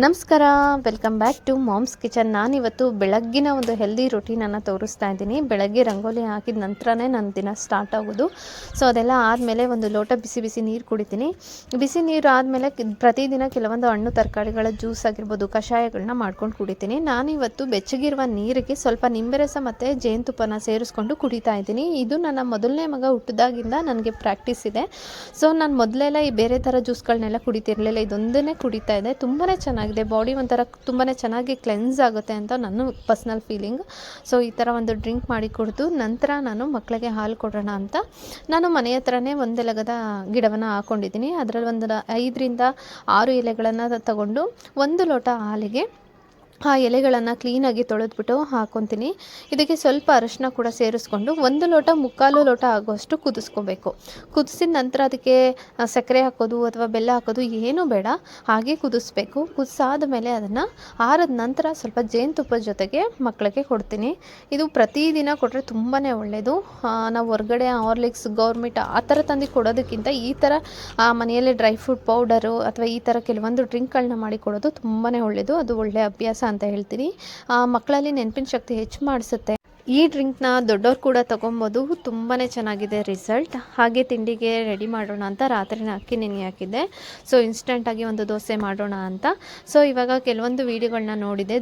ನಮಸ್ಕಾರ, welcome back to mom's kitchen. ನಾನಿವತ್ತು ಬೆಳಗ್ಗಿನ ಒಂದು ಹೆಲ್ದಿ ರೊಟೀನನ್ನು ತೋರಿಸ್ತಾ ಇದ್ದೀನಿ. ಬೆಳಗ್ಗೆ ರಂಗೋಲಿ ಹಾಕಿದ ನಂತರನೇ ನನ್ನ ದಿನ ಸ್ಟಾರ್ಟ್ ಆಗೋದು. ಸೊ ಅದೆಲ್ಲ ಆದಮೇಲೆ ಒಂದು ಲೋಟ ಬಿಸಿ ಬಿಸಿ ನೀರು ಕುಡಿತೀನಿ. ಬಿಸಿ ನೀರು ಆದಮೇಲೆ ಪ್ರತಿದಿನ ಕೆಲವೊಂದು ಹಣ್ಣು ತರಕಾರಿಗಳ ಜ್ಯೂಸ್ ಆಗಿರ್ಬೋದು, ಕಷಾಯಗಳನ್ನ ಮಾಡ್ಕೊಂಡು ಕುಡಿತೀನಿ. ನಾನಿವತ್ತು ಬೆಚ್ಚಗಿರುವ ನೀರಿಗೆ ಸ್ವಲ್ಪ ನಿಂಬೆ ರಸ ಮತ್ತು ಜೇನುತುಪ್ಪನ ಸೇರಿಸ್ಕೊಂಡು ಕುಡಿತಾ ಇದ್ದೀನಿ. ಇದು ನನ್ನ ಮೊದಲನೇ ಮಗ ಹುಟ್ಟಿದಾಗಿಂದ ನನಗೆ ಪ್ರಾಕ್ಟೀಸ್ ಇದೆ. ಸೊ ನಾನು ಮೊದಲೆಲ್ಲ ಈ ಬೇರೆ ಥರ ಜ್ಯೂಸ್ಗಳನ್ನೆಲ್ಲ ಕುಡಿತಿರಲಿಲ್ಲ, ಇದೊಂದನ್ನೇ ಕುಡಿತಾ ಇದೆ. ತುಂಬಾ ಚೆನ್ನಾಗಿದೆ, ಬಾಡಿ ಒಂಥರ ತುಂಬಾ ಚೆನ್ನಾಗಿ ಕ್ಲೆನ್ಸ್ ಆಗುತ್ತೆ ಅಂತ ನನ್ನ ಪರ್ಸ್ನಲ್ ಫೀಲಿಂಗ್. ಸೊ ಈ ಥರ ಒಂದು ಡ್ರಿಂಕ್ ಮಾಡಿ ಕುಡಿದು ನಂತರ ನಾನು ಮಕ್ಕಳಿಗೆ ಹಾಲು ಕೊಡೋಣ ಅಂತ ನಾನು ಮನೆ ಹತ್ರನೇ ಒಂದೆಲಗದ ಗಿಡವನ್ನು ಹಾಕ್ಕೊಂಡಿದ್ದೀನಿ. ಅದರಲ್ಲಿ ಒಂದು 5 ರಿಂದ 6 ಎಲೆಗಳನ್ನು ತಗೊಂಡು 1 ಲೋಟ ಹಾಲಿಗೆ ಆ ಎಲೆಗಳನ್ನು ಕ್ಲೀನಾಗಿ ತೊಳೆದ್ಬಿಟ್ಟು ಹಾಕ್ಕೊತೀನಿ. ಇದಕ್ಕೆ ಸ್ವಲ್ಪ ಅರಿಶಿನ ಕೂಡ ಸೇರಿಸ್ಕೊಂಡು 1 ಲೋಟ 3/4 ಲೋಟ ಆಗೋಷ್ಟು ಕುದಿಸ್ಕೋಬೇಕು. ಕುದಿಸಿದ ನಂತರ ಅದಕ್ಕೆ ಸಕ್ಕರೆ ಹಾಕೋದು ಅಥವಾ ಬೆಲ್ಲ ಹಾಕೋದು ಏನೂ ಬೇಡ, ಹಾಗೆ ಕುದಿಸ್ಬೇಕು. ಕುದಿಸಾದ ಮೇಲೆ ಅದನ್ನು ಆರಿದ ನಂತರ ಸ್ವಲ್ಪ ಜೇನುತುಪ್ಪದ ಜೊತೆಗೆ ಮಕ್ಕಳಿಗೆ ಕೊಡ್ತೀನಿ. ಇದು ಪ್ರತಿದಿನ ಕೊಟ್ಟರೆ ತುಂಬಾ ಒಳ್ಳೆಯದು. ನಾವು ಹೊರಗಡೆ ಹಾರ್ಲಿಕ್ಸ್, ಗೌರ್ಮೆಂಟ್ ಆ ಥರ ತಂದು ಕೊಡೋದಕ್ಕಿಂತ ಈ ಥರ ಮನೆಯಲ್ಲೇ ಡ್ರೈ ಫ್ರೂಟ್ ಪೌಡರು ಅಥವಾ ಈ ಥರ ಕೆಲವೊಂದು ಡ್ರಿಂಕ್ಗಳನ್ನ ಮಾಡಿ ಕೊಡೋದು ತುಂಬಾ ಒಳ್ಳೆಯದು. ಅದು ಒಳ್ಳೆಯ ಅಭ್ಯಾಸ ಅಂತ ಹೇಳ್ತೀನಿ. ಮಕ್ಕಳಲ್ಲಿ ನೆನಪಿನ ಶಕ್ತಿ ಹೆಚ್ಚು ಮಾಡಿಸುತ್ತೆ. ಈ ಡ್ರಿಂಕ್ನ ದೊಡ್ಡವ್ರು ಕೂಡ ತೊಗೊಬೋದು, ತುಂಬಾ ಚೆನ್ನಾಗಿದೆ ರಿಸಲ್ಟ್. ಹಾಗೆ ತಿಂಡಿಗೆ ರೆಡಿ ಮಾಡೋಣ ಅಂತ ರಾತ್ರಿನ ಅಕ್ಕಿ ನೆನೆ ಹಾಕಿದ್ದೆ. ಸೊ ಇನ್ಸ್ಟೆಂಟಾಗಿ ಒಂದು ದೋಸೆ ಮಾಡೋಣ ಅಂತ. ಸೊ ಇವಾಗ ಕೆಲವೊಂದು ವೀಡಿಯೋಗಳನ್ನ ನೋಡಿದೆ,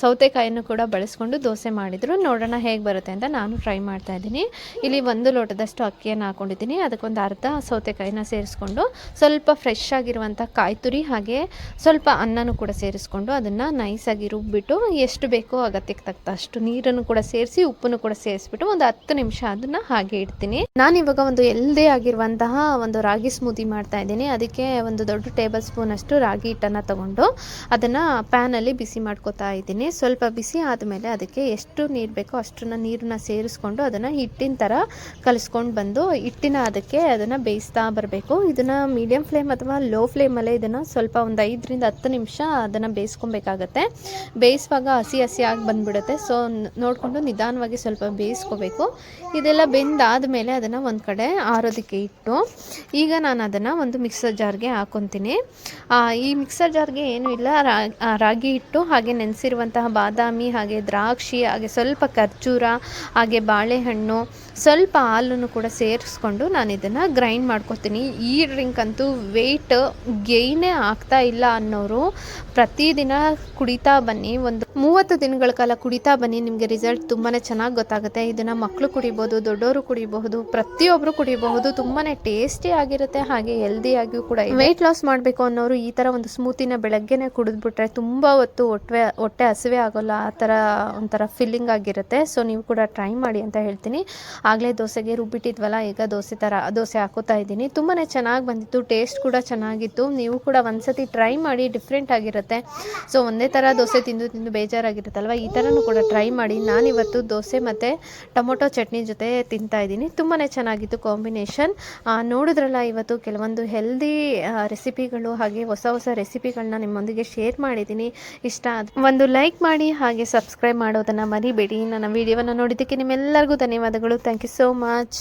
ಸೌತೆಕಾಯನ್ನು ಕೂಡ ಬಳಸ್ಕೊಂಡು ದೋಸೆ ಮಾಡಿದರು. ನೋಡೋಣ ಹೇಗೆ ಬರುತ್ತೆ ಅಂತ ನಾನು ಟ್ರೈ ಮಾಡ್ತಾಯಿದ್ದೀನಿ. ಇಲ್ಲಿ 1 ಲೋಟದಷ್ಟು ಅಕ್ಕಿಯನ್ನು ಹಾಕ್ಕೊಂಡಿದ್ದೀನಿ. ಅದಕ್ಕೊಂದು ಅರ್ಧ ಸೌತೆಕಾಯಿನ ಸೇರಿಸ್ಕೊಂಡು ಸ್ವಲ್ಪ ಫ್ರೆಶ್ ಆಗಿರುವಂಥ ಕಾಯಿ ತುರಿ ಹಾಗೆ ಸ್ವಲ್ಪ ಅನ್ನನೂ ಕೂಡ ಸೇರಿಸ್ಕೊಂಡು ಅದನ್ನು ನೈಸಾಗಿ ರುಬ್ಬಿಟ್ಟು ಎಷ್ಟು ಬೇಕೋ ಅಗತ್ಯಕ್ಕೆ ತಕ್ಕಷ್ಟು ನೀರನ್ನು ಕೂಡ ಸೇರಿಸಿ ಉಪ್ಪನ್ನು ಕೂಡ ಸೇರಿಸ್ಬಿಟ್ಟು ಒಂದು 10 ನಿಮಿಷ ಅದನ್ನು ಹಾಗೆ ಇಡ್ತೀನಿ. ನಾನಿವಾಗ ಒಂದು ಹೆಲ್ದಿ ಆಗಿರುವಂತಹ ಒಂದು ರಾಗಿ ಸ್ಮೂತಿ ಮಾಡ್ತಾ ಇದ್ದೀನಿ. ಅದಕ್ಕೆ ಒಂದು ದೊಡ್ಡ ಟೇಬಲ್ ಸ್ಪೂನ್ ಅಷ್ಟು ರಾಗಿ ಹಿಟ್ಟನ್ನು ತಗೊಂಡು ಅದನ್ನು ಪ್ಯಾನಲ್ಲಿ ಬಿಸಿ ಮಾಡ್ಕೊತಾ ಇದ್ದೀನಿ. ಸ್ವಲ್ಪ ಬಿಸಿ ಆದಮೇಲೆ ಅದಕ್ಕೆ ಎಷ್ಟು ನೀರು ಬೇಕೋ ಅಷ್ಟನ್ನು ನೀರನ್ನ ಸೇರಿಸ್ಕೊಂಡು ಅದನ್ನು ಹಿಟ್ಟಿನ ಥರ ಕಲಿಸ್ಕೊಂಡು ಬಂದು ಅದಕ್ಕೆ ಅದನ್ನು ಬೇಯಿಸ್ತಾ ಬರಬೇಕು. ಇದನ್ನು ಮೀಡಿಯಮ್ ಫ್ಲೇಮ್ ಅಥವಾ ಲೋ ಫ್ಲೇಮಲ್ಲೇ ಇದನ್ನು ಸ್ವಲ್ಪ ಒಂದು 5 ರಿಂದ 10 ನಿಮಿಷ ಅದನ್ನು ಬೇಯಿಸ್ಕೊಬೇಕಾಗತ್ತೆ. ಬೇಯಿಸುವಾಗ ಹಸಿ ಹಸಿಯಾಗಿ ಬಂದುಬಿಡುತ್ತೆ. ಸೊ ನೋಡಿಕೊಂಡು ನಿಧಾನವಾಗಿ ಸ್ವಲ್ಪ ಬೇಯಿಸ್ಕೋಬೇಕು. ಇದೆಲ್ಲ ಬೆಂದಾದಮೇಲೆ ಅದನ್ನು ಒಂದು ಕಡೆ ಆರೋದಕ್ಕೆ ಇಟ್ಟು ಈಗ ನಾನು ಅದನ್ನು ಒಂದು ಮಿಕ್ಸರ್ ಜಾರ್ಗೆ ಹಾಕ್ಕೊತೀನಿ. ಈ ಮಿಕ್ಸರ್ ಜಾರ್ಗೆ ಏನೂ ಇಲ್ಲ, ರಾಗಿ ಹಿಟ್ಟು ಹಾಗೆ ನೆನೆಸಿರುವಂತಹ ಬಾದಾಮಿ ಹಾಗೆ ದ್ರಾಕ್ಷಿ ಹಾಗೆ ಸ್ವಲ್ಪ ಖರ್ಜೂರ ಹಾಗೆ ಬಾಳೆಹಣ್ಣು ಸ್ವಲ್ಪ ಹಾಲನ್ನು ಕೂಡ ಸೇರಿಸ್ಕೊಂಡು ನಾನು ಇದನ್ನು ಗ್ರೈಂಡ್ ಮಾಡ್ಕೊತೀನಿ. ಈ ಡ್ರಿಂಕ್ ಅಂತೂ ವೆಯ್ಟ್ ಗೇಯ್ನೇ ಆಗ್ತಾ ಇಲ್ಲ ಅನ್ನೋರು ಪ್ರತಿದಿನ ಕುಡಿತಾ ಬನ್ನಿ, ಒಂದು 30 ದಿನಗಳ ಕಾಲ ಕುಡಿತಾ ಬನ್ನಿ, ನಿಮಗೆ ರಿಸಲ್ಟ್ ತುಂಬಾ ಚೆನ್ನಾಗಿ ಗೊತ್ತಾಗುತ್ತೆ. ಇದನ್ನು ಮಕ್ಕಳು ಕುಡಿಬೋದು, ದೊಡ್ಡವರು ಕುಡಿಬಹುದು, ಪ್ರತಿಯೊಬ್ಬರು ಕುಡಿಬಹುದು. ತುಂಬಾ ಟೇಸ್ಟಿ ಆಗಿರುತ್ತೆ ಹಾಗೆ ಹೆಲ್ದಿಯಾಗಿಯೂ ಕೂಡ. ವೆಯ್ಟ್ ಲಾಸ್ ಮಾಡಬೇಕು ಅನ್ನೋರು ಈ ಥರ ಒಂದು ಸ್ಮೂತಿನ ಬೆಳಗ್ಗೆನೇ ಕುಡಿದ್ಬಿಟ್ರೆ ತುಂಬ ಹೊತ್ತು ಹೊಟ್ಟೆ ಹಸಿವೆ ಆಗೋಲ್ಲ, ಆ ಥರ ಒಂಥರ ಫೀಲಿಂಗ್ ಆಗಿರುತ್ತೆ. ಸೊ ನೀವು ಕೂಡ ಟ್ರೈ ಮಾಡಿ ಅಂತ ಹೇಳ್ತೀನಿ. ಆಗಲೇ ದೋಸೆಗೆ ರುಬ್ಬಿಟ್ಟಿದ್ವಲ್ಲ, ಈಗ ದೋಸೆ ಹಾಕೋತಾ ಇದ್ದೀನಿ. ತುಂಬಾ ಚೆನ್ನಾಗಿ ಬಂದಿತ್ತು, ಟೇಸ್ಟ್ ಕೂಡ ಚೆನ್ನಾಗಿತ್ತು. ನೀವು ಕೂಡ ಒಂದ್ಸತಿ ಟ್ರೈ ಮಾಡಿ, ಡಿಫ್ರೆಂಟ್ ಆಗಿರುತ್ತೆ. ಸೊ ಒಂದೇ ಥರ ದೋಸೆ ತಿಂದು ಬೇಜಾರಾಗಿರುತ್ತಲ್ವ, ಈ ಥರನೂ ಕೂಡ ಟ್ರೈ ಮಾಡಿ. ನಾನಿವತ್ತು ದೋಸೆ ಮತ್ತು ಟೊಮೊಟೊ ಚಟ್ನಿ ಜೊತೆ ತಿಂತಾ ಇದ್ದೀನಿ. ತುಂಬಾ ಚೆನ್ನಾಗಿತ್ತು ಕಾಂಬಿನೇಷನ್. ನೋಡಿದ್ರಲ್ಲ, ಇವತ್ತು ಕೆಲವೊಂದು ಹೆಲ್ದಿ ರೆಸಿಪಿಗಳು ಹಾಗೆ ಹೊಸ ರೆಸಿಪಿಗಳನ್ನ ನಿಮ್ಮೊಂದಿಗೆ ಶೇರ್ ಮಾಡಿದ್ದೀನಿ. ಇಷ್ಟ ಒಂದು ಲೈಕ್ ಮಾಡಿ ಹಾಗೆ ಸಬ್ಸ್ಕ್ರೈಬ್ ಮಾಡೋದನ್ನು ಮರಿಬೇಡಿ. ನನ್ನ ವಿಡಿಯೋವನ್ನು ನೋಡಿದ್ದಕ್ಕೆ ನಿಮ್ಮೆಲ್ಲರಿಗೂ ಧನ್ಯವಾದಗಳು. Thank you so much.